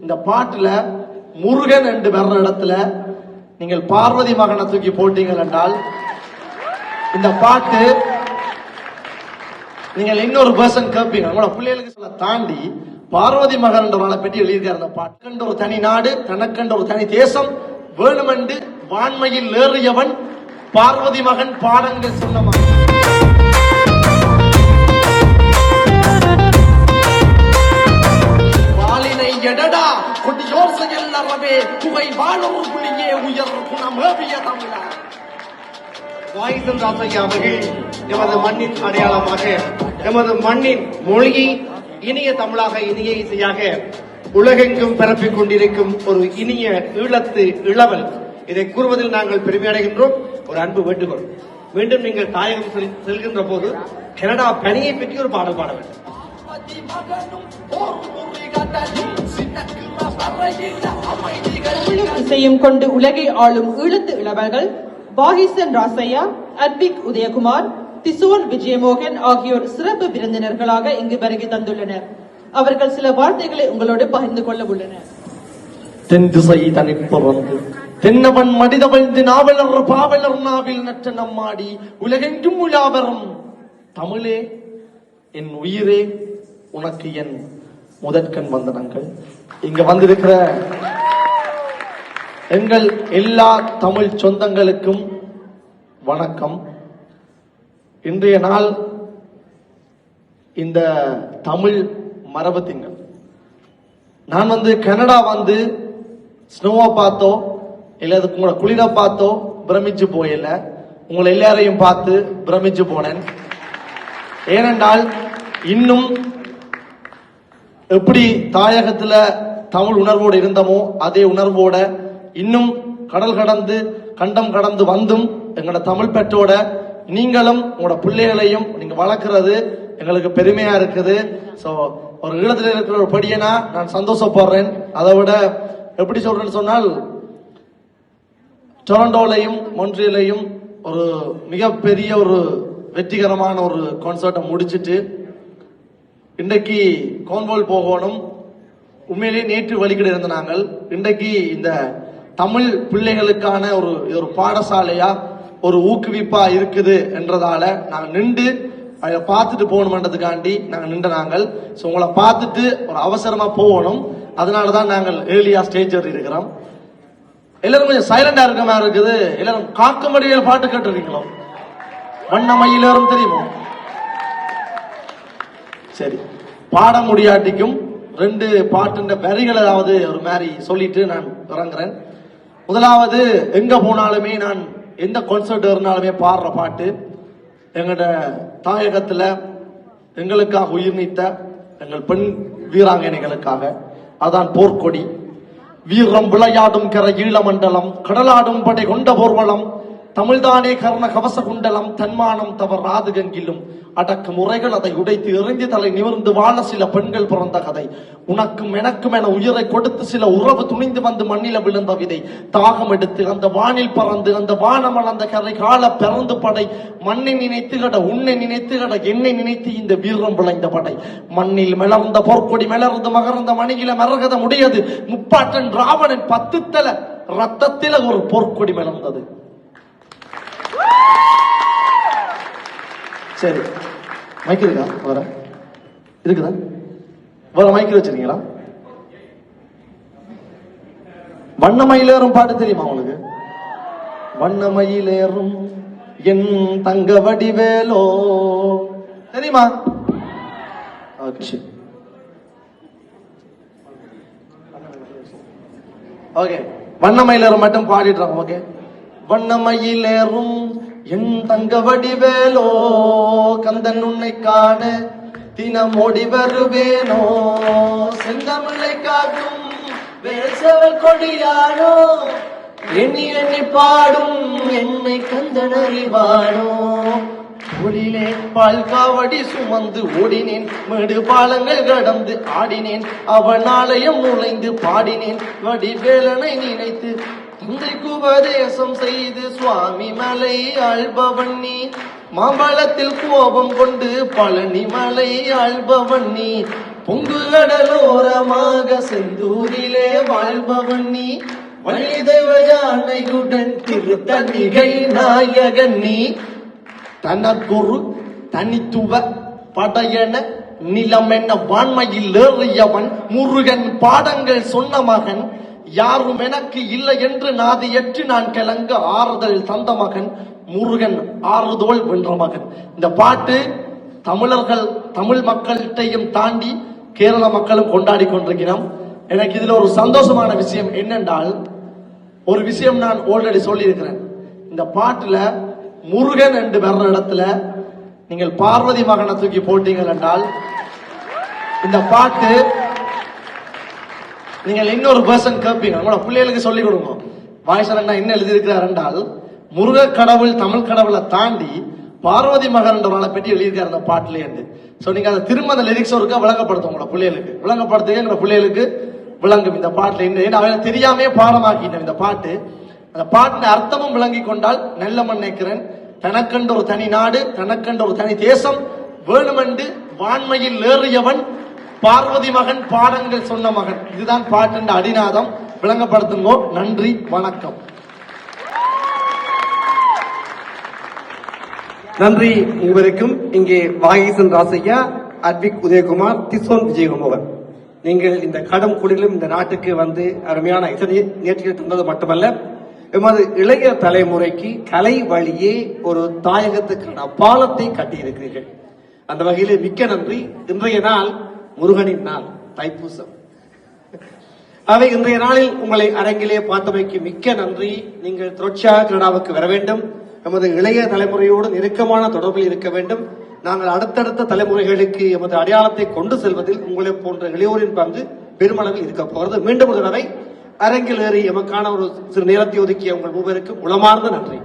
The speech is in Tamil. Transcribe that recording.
இந்த பாட்டுல முருகன் என்று வர்ற இடத்துல நீங்கள் பார்வதி மகனை தூக்கி போட்டீங்கள் என்றால் இந்த பாட்டு நீங்கள் இன்னொரு பர்சன் கேட்பீங்க. உங்களோட பிள்ளைகளுக்கு சொல்ல தாண்டி பார்வதி மகன் என்றவனை பற்றி எழுதியிருக்கார். அந்த பாட்டு ஒரு தனி நாடு, தனக்கென்ற ஒரு தனி தேசம் வேணுமென்று வான்மையில் ஏறியவன் பார்வதி மகன் பாடங்கள் சொன்னவன். வாளினை எடடா கொடியோர் செயல் அறவே புகை வாழும் புள்ளியே உயர் குணமேவிய தமிழர். வாயிசன் ராசையா அவர்கள் எமது மண்ணின் அடையாளமாக, எமது மண்ணின் மொழியை இனிய தமிழாக, இனிய இசையாக உலகெங்கும் பரப்பிக் கொண்டிருக்கும் ஒரு இனிய ஈழத்து இளவல். இதை கூறுவதில் நாங்கள் பெருமை அடைகின்றோம். ஒரு அன்பு வேண்டுகோள், மீண்டும் நீங்கள் தாயகம் செல்கின்ற போது கனடா பணியை பற்றி ஒரு பாடல் பாட வேண்டும். இசையும் கொண்டு உலகை ஆளும் ஈழத்து இளவல்கள் வாகிசன் ராசையா, அத்விக் உதயகுமார், திசோன் விஜயமோகன் ஆகியோர் சிறப்பு விருந்தினர்களாக இங்கு வருகை தந்துள்ளனர். அவர்கள் சில வார்த்தைகளை உங்களோடு பகிர்ந்து கொள்ள உள்ளனர். தென் திசை தனிப்பறந்து தென்னவன் மனிதவழ்ந்து நாவலர் பாவலர் நாவில் நற்ற நம்மாடி உலகெங்கும் உலாவரும் தமிழே என் உயிரே உனக்கு என் முதற்கண் வந்தனங்கள். இங்க வந்திருக்கிற எங்கள் எல்லா தமிழ் சொந்தங்களுக்கும் வணக்கம். இன்றைய நாள் இந்த தமிழ் மரபு திங்கள். நான் கனடா ஸ்னோவை பார்த்தோ இல்ல உங்களை குளிர பார்த்தோ பிரமிச்சு போயில, உங்களை எல்லாரையும் பார்த்து பிரமிச்சு போனேன். ஏனென்றால் இன்னும் எப்படி தாயகத்துல தமிழ் உணர்வோடு இருந்தமோ அதே உணர்வோட இன்னும் கடல் கடந்து கண்டம் கடந்து வந்தும் எங்களோட தமிழ் பெற்றோட நீங்களும் உங்களோட பிள்ளைகளையும் நீங்க வளர்க்கிறது எங்களுக்கு பெருமையா இருக்குது. சோ ஒரு ஈழத்தில் இருக்கிற ஒரு படியனா நான் சந்தோஷப்படுறேன். அதை விட எப்படி சொல்றேன்னு சொன்னால், டொரண்டோலையும் மொன்ட்ரியலையும் ஒரு மிகப்பெரிய ஒரு வெற்றிகரமான ஒரு கான்சர்ட்டை முடிச்சிட்டு இன்றைக்கு கோன்வால் போகணும். உண்மையிலேயே நேற்று வழிகிட இருந்த நாங்கள் இன்றைக்கு இந்த தமிழ் பிள்ளைகளுக்கான ஒரு பாடசாலையா ஒரு ஊக்குவிப்பா இருக்குது என்றதால நாங்கள் நின்று அதை பார்த்துட்டு போகணும்ன்றதுக்காண்டி நாங்கள் நின்ற நாங்கள். ஸோ உங்களை பார்த்துட்டு ஒரு அவசரமா போகணும். அதனாலதான் நாங்கள் ஏர்லியா ஸ்டேஜ் ஏறி இருக்கிறோம். எல்லாரும் கொஞ்சம் சைலண்டா இருக்க மாதிரி இருக்குது. எல்லாரும் காக்கமடியில் பாட்டு கேட்டுருக்கீங்களோ? வண்ணமயிலேறும் தெரியுமோ? சரி, பாட முடியாட்டிக்கும் 2 பாட்டு வரிகளாவது ஒரு மாதிரி சொல்லிட்டு நான் இறங்குறேன். முதலாவது, எங்க போனாலுமே நான் எந்த கான்சர்ட் இருந்தாலுமே பாடுற பாட்டு எங்கட தாயகத்துல எங்களுக்காக உயிர் நீத்த எங்கள் பெண் வீராங்கனைகளுக்காக. அதான் போர்க்கொடி. வீரம் விளையாடும் கரை ஈழமண்டலம், கடலாடும் படை கொண்ட போர்வளம், தமிழ்தானே கர்ண கவச குண்டலம், தன்மானம் தவறாது கங்கிலும் அடக்கு முறைகள் அதை உடைத்து எறிந்து தலை நிமிர்ந்து வாழ சில பெண்கள் பிறந்த கதை. உனக்கும் எனக்கும் என உயிரை கொடுத்து சில உறவு துணிந்து வந்து மண்ணில விழுந்த விதை. தாகம் எடுத்து அந்த வானில் பறந்து அந்த வானம் அளந்த கரை கால பிறந்து படை. மண்ணை நினைத்து கட, உன்னை நினைத்து கட, என்னை நினைத்து இந்த வீரம் விளைந்த படை. மண்ணில் மலர்ந்த பொற்கொடி மலர்ந்து மகர்ந்த மணியில மரகத முடியது. முப்பாட்டன் ராவணன் 10 தல ரத்தத்தில ஒரு பொற்கொடி மலர்ந்தது. சரி, மைக் இருக்கா? வர இருக்குதா? வர மைக் வச்சிருக்கீங்களா? வண்ணமயிலேறும் பாட்டு தெரியுமா உங்களுக்கு? வண்ணமயிலேறும் என் தங்க வடிவேலோ தெரியுமா? ஓகே, வண்ணமயிலேறும் மட்டும் பாடிடுறோம். ஓகே, வண்ணமயிலேறும் என் தங்க வடிவேலோ, கந்தன் உன்னை காண தினம் ஓடி வருவேனோ, செந்தமிழை காக்கும் வேசவல் கொடியானோ, எண்ணி எண்ணி பாடும் என்னை கந்தன் அறிவானோ. ஒளிலே பால் காவடி சுமந்து ஓடினேன், மேடு பாலங்கள் கடந்து ஆடினேன், அவன் ஆலயம் நுழைந்து பாடினேன், வடிவேலனை நினைத்து தந்தைக்கு உபதேசம் செய்து சுவாமி மலை ஆள்பவன் நீ, மாம்பழத்தில் கோபம் கொண்டு பழனி மலை ஆள்பவன் நீ, பொங்கு கடலோரமாக செந்தூரிலே வாழ்பவன் நீ, வள்ளி தெய்வ யானையுடன் திருத்தணிகை நாயகன் நீ. தனக்குரு தனித்துவ படையன நிலம் என்ன வான்மையில் ஏறியவன், முருகன் பாடங்கள் சொன்ன மகன், யாரும் எனக்கு இல்லை என்று நாதியற்று நான் கிளங்க ஆறுதல் தந்த மகன், முருகன் ஆறுதோல் வென்ற மகன். இந்த பாட்டு தமிழர்கள் தமிழ் மக்கள்கிட்டையும் தாண்டி கேரள மக்களும் கொண்டாடி கொண்டிருக்கிறோம். எனக்கு இதுல ஒரு சந்தோஷமான விஷயம் என்னென்றால், ஒரு விஷயம் நான் ஆல்ரெடி சொல்லியிருக்கிறேன். இந்த பாட்டுல முருகன் என்று வர்ற இடத்துல நீங்கள் பார்வதி மகனை தூக்கி போட்டீங்கள் என்றால், இந்த பாட்டு நீங்கள் இன்னொரு பர்சன் கேட்பீங்க. உங்களோட பிள்ளைகளுக்கு சொல்லிக் கொடுங்க. வாய்ஸரண்ணா என்ன எழுதியிருக்கிறார் என்றால், முருக கடவுள் தமிழ் கடவுளை தாண்டி பார்வதி மகன் என்றவர்களை பற்றி எழுதியிருக்காரு அந்த பாட்டுல இருந்து. சோ நீங்க அதை திரும்ப அந்த லிரிக்ஸ் ஒருக்கா விளங்கப்படுத்தும். உங்களோட பிள்ளைகளுக்கு விளங்கப்படுத்துங்க. எங்களோட பிள்ளைகளுக்கு விளங்கும் இந்த பாட்டுல இருந்து. அவங்களை தெரியாமே பாடமாக்கிட்டோம் இந்த பாட்டு. அந்த பாட்டின் அர்த்தமும் விளங்கி கொண்டால் நல்ல நினைக்கிறேன். தனக்கென்று ஒரு தனி நாடு, தனக்கென்று ஒரு தனி தேசம் வேணுமென்று வான்மையில் ஏறியவன், பார்வதி மகன் பாடங்கள் சொன்ன மகன். இதுதான் பாட்டின் அடிநாதம். விளங்கப்படுத்துங்கோ. நன்றி, வணக்கம். நன்றி உங்களுக்கும். இங்கே வாகீசன் ராசையா, அத்விக் உதயகுமார், திசோன் விஜயகுமார், நீங்கள் இந்த கடும் குடிலும் இந்த நாட்டுக்கு வந்து அருமையான இசை நிகழ்ச்சிகள் தந்தது மட்டுமல்ல, எமது இளைய தலைமுறைக்கு கலை வழியே ஒரு தாயகத்துக்கான பாலத்தை கட்டியிருக்கிறீர்கள். அந்த வகையில் மிக்க நன்றி. இன்றைய நாள் முருகனின் நாள், தைப்பூசம். அவை இன்றைய நாளில் உங்களை அரங்கிலே பார்த்தமைக்கு மிக்க நன்றி. நீங்கள் தொடர்ச்சியாக கனடாவுக்கு வர வேண்டும். எமது இளைய தலைமுறையோடு நெருக்கமான தொடர்பில் இருக்க வேண்டும். நாங்கள் அடுத்தடுத்த தலைமுறைகளுக்கு எமது அடையாளத்தை கொண்டு செல்வதில் உங்களை போன்ற இளையோரின் பங்கு பெருமளவில் இருக்க போகிறது. மீண்டும் ஒரு தடவை அரங்கில் ஏறி எமக்கான ஒரு சிறு நேரத்தை ஒதுக்கிய உங்கள் மூவருக்கு உளமார்ந்த நன்றி.